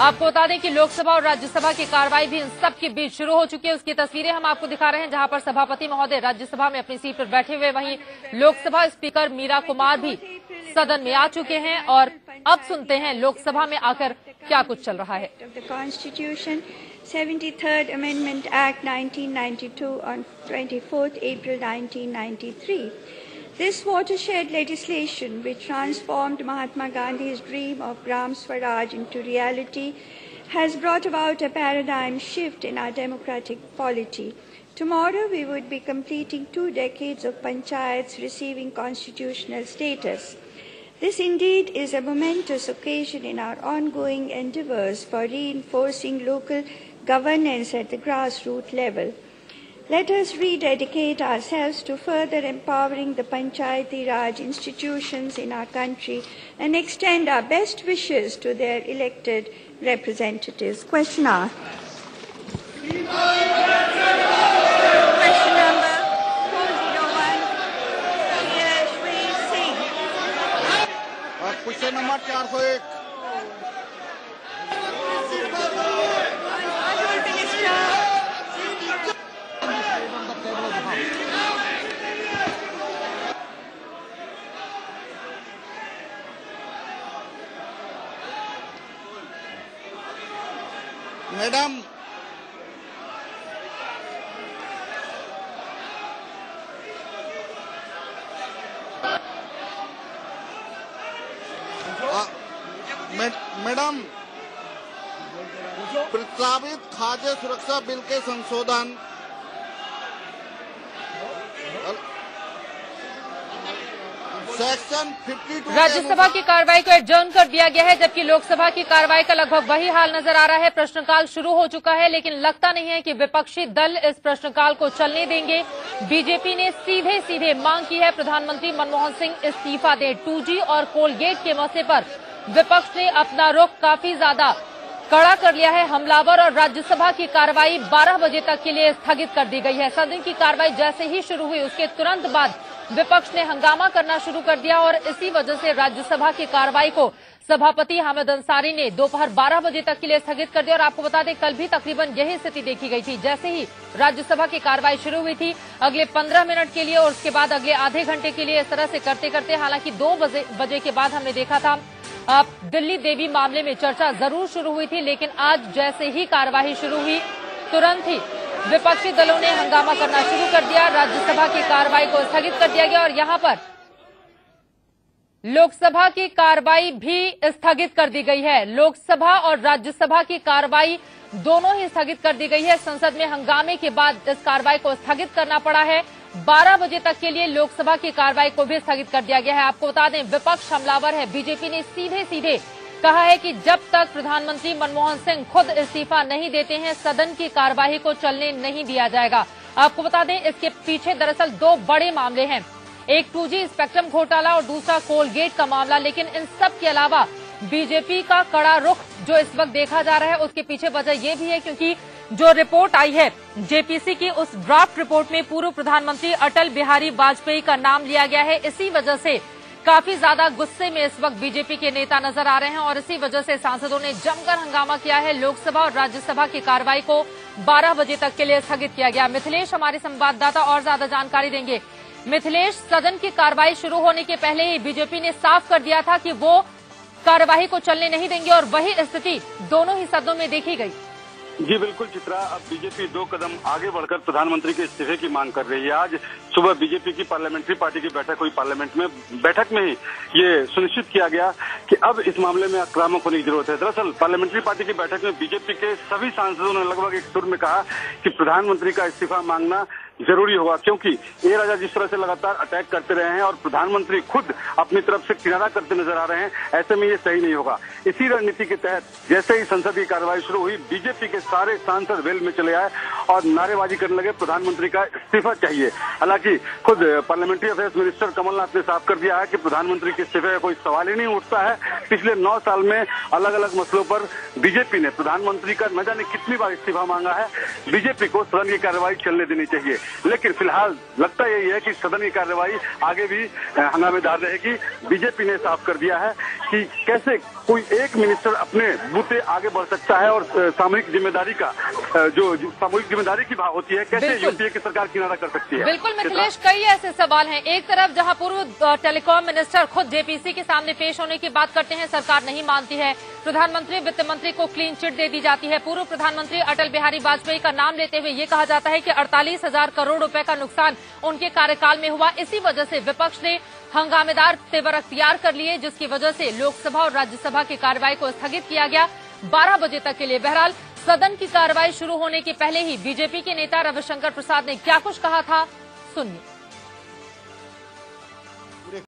आपको बता दें कि लोकसभा और राज्यसभा की कार्रवाई भी इन सब के बीच शुरू हो चुकी है। उसकी तस्वीरें हम आपको दिखा रहे हैं, जहां पर सभापति महोदय राज्यसभा में अपनी सीट पर बैठे हुए, वहीं लोकसभा स्पीकर मीरा कुमार भी सदन में आ चुके हैं। और अब सुनते हैं लोकसभा में आकर क्या कुछ चल रहा है। 73rd Amendment Act 1992 on 24th April 1993. This watershed legislation, which transformed Mahatma Gandhi's dream of Gram Swaraj into reality, has brought about a paradigm shift in our democratic polity. Tomorrow we would be completing 2 decades of panchayats receiving constitutional status. This indeed is a momentous occasion in our ongoing endeavours for reinforcing local governance at the grassroots level. Let us rededicate ourselves to further empowering the Panchayati Raj institutions in our country and extend our best wishes to their elected representatives. Question number 401, Shri Singh. Question number 401. Madam, madam, प्रस्तावित खाद्य सुरक्षा bill के संशोधन section 52 Rajya Sabha की कार्रवाई को adjourn कर दिया गया है, जबकि लोकसभा की कार्रवाई का लगभग वही हाल नजर आ रहा है। प्रश्नकाल शुरू हो चुका है, लेकिन लगता नहीं है कि विपक्षी दल इस प्रश्नकाल को चलने देंगे। बीजेपी ने सीधे सीधे मांग की है प्रधानमंत्री मनमोहन सिंह इस्तीफा दें। 2G और कोलगेट के मसले पर विपक्ष ने अपना रुख काफी ज्यादा कड़ा कर लिया है, हमलावर। और राज्यसभा की कार्रवाई 12 बजे तक के लिए स्थगित कर दी गई है। सदन की कार्रवाई जैसे ही शुरू हुई, उसके तुरंत बाद विपक्ष ने हंगामा करना शुरू कर दिया और इसी वजह से राज्यसभा की कार्रवाई को सभापति हामिद अंसारी ने दोपहर 12 बजे तक के लिए स्थगित कर दिया। और आपको बता दें, कल भी तकरीबन यही स्थिति देखी गई थी। जैसे ही राज्यसभा की कार्रवाई शुरू हुई थी, अगले 15 मिनट के लिए और उसके बाद अगले आधे घंटे के लिए इस तरह से करते करते, हालांकि 2 बजे के बाद हमने देखा था दिल्ली देवी मामले में चर्चा जरूर शुरू हुई थी, लेकिन आज जैसे ही कार्यवाही शुरू हुई, तुरंत ही विपक्षी दलों ने हंगामा करना शुरू कर दिया। राज्यसभा की कार्रवाई को स्थगित कर दिया गया और यहां पर लोकसभा की कार्रवाई भी स्थगित कर दी गई है। लोकसभा और राज्यसभा की कार्रवाई दोनों ही स्थगित कर दी गई है। संसद में हंगामे के बाद इस कार्रवाई को स्थगित करना पड़ा है। 12 बजे तक के लिए लोकसभा की कार्रवाई को भी स्थगित कर दिया गया है। आपको बता दें, विपक्ष हमलावर है। बीजेपी ने सीधे सीधे कहा है कि जब तक प्रधानमंत्री मनमोहन सिंह खुद इस्तीफा नहीं देते हैं, सदन की कार्यवाही को चलने नहीं दिया जाएगा। आपको बता दें, इसके पीछे दरअसल 2 बड़े मामले हैं, एक 2G स्पेक्ट्रम घोटाला और दूसरा कोलगेट का मामला। लेकिन इन सब के अलावा बीजेपी का कड़ा रुख जो इस वक्त देखा जा रहा है, उसके पीछे वजह यह भी है क्योंकि जो रिपोर्ट आई है जेपीसी की, उस ड्राफ्ट रिपोर्ट में पूर्व प्रधानमंत्री अटल बिहारी वाजपेयी का नाम लिया गया है। इसी वजह से काफी ज्यादा गुस्से में इस वक्त बीजेपी के नेता नजर आ रहे हैं और इसी वजह से सांसदों ने जमकर हंगामा किया है। लोकसभा और राज्यसभा की कार्रवाई को 12 बजे तक के लिए स्थगित किया गया। मिथिलेश हमारे संवाददाता और ज्यादा जानकारी देंगे। मिथिलेश, सदन की कार्रवाई शुरू होने के पहले ही बीजेपी ने साफ कर दिया था कि वो कार्यवाही को चलने नहीं देंगे और वही स्थिति दोनों ही सदनों में देखी गई। जी बिल्कुल चित्रा, अब बीजेपी 2 कदम आगे बढ़कर प्रधानमंत्री के इस्तीफे की मांग कर रही है। आज सुबह बीजेपी की पार्लियामेंट्री पार्टी की बैठक हुई। पार्लियामेंट में बैठक में ही ये सुनिश्चित किया गया कि अब इस मामले में आक्रामक होने की जरूरत है। दरअसल पार्लियामेंट्री पार्टी की बैठक में बीजेपी के सभी सांसदों ने लगभग एक सुर में कहा कि प्रधानमंत्री का इस्तीफा मांगना जरूरी होगा, क्योंकि ए राजा जिस तरह से लगातार अटैक करते रहे हैं और प्रधानमंत्री खुद अपनी तरफ से किनारा करते नजर आ रहे हैं, ऐसे में ये सही नहीं होगा। इसी रणनीति के तहत जैसे ही संसद की कार्रवाई शुरू हुई, बीजेपी के सारे सांसद वेल में चले आए और नारेबाजी करने लगे, प्रधानमंत्री का इस्तीफा चाहिए। हालांकि खुद पार्लियामेंट्री अफेयर्स मिनिस्टर कमलनाथ ने साफ कर दिया है कि प्रधानमंत्री के इस्तीफे का कोई सवाल ही नहीं उठता है। पिछले 9 साल में अलग अलग मसलों पर बीजेपी ने प्रधानमंत्री का न जाने कितनी बार इस्तीफा मांगा है। बीजेपी को सदन की कार्रवाई चलने देनी चाहिए, लेकिन फिलहाल लगता यही है कि सदन की कार्रवाई आगे भी हंगामेदार रहेगी। बीजेपी ने साफ कर दिया है कि कैसे कोई एक मिनिस्टर अपने बूते आगे बढ़ सकता है और सामूहिक जिम्मेदारी का जो सामूहिक जिम्मेदारी की भाव होती है, कैसे यूपीए की सरकार किनारा कर सकती है। बिल्कुल मिथिलेश, कई ऐसे सवाल हैं। एक तरफ जहां पूर्व टेलीकॉम मिनिस्टर खुद जेपीसी के सामने पेश होने की बात करते हैं, सरकार नहीं मानती है। प्रधानमंत्री वित्त मंत्री को क्लीन चिट दे दी जाती है। पूर्व प्रधानमंत्री अटल बिहारी वाजपेयी का नाम लेते हुए ये कहा जाता है कि 48,000 करोड़ रुपए का नुकसान उनके कार्यकाल में हुआ। इसी वजह से विपक्ष ने हंगामेदार तेवर अख्तियार कर लिए, जिसकी वजह से लोकसभा और राज्यसभा की कार्रवाई को स्थगित किया गया 12 बजे तक के लिए। बहरहाल सदन की कार्रवाई शुरू होने के पहले ही बीजेपी के नेता रविशंकर प्रसाद ने क्या कुछ कहा था, सुनिए।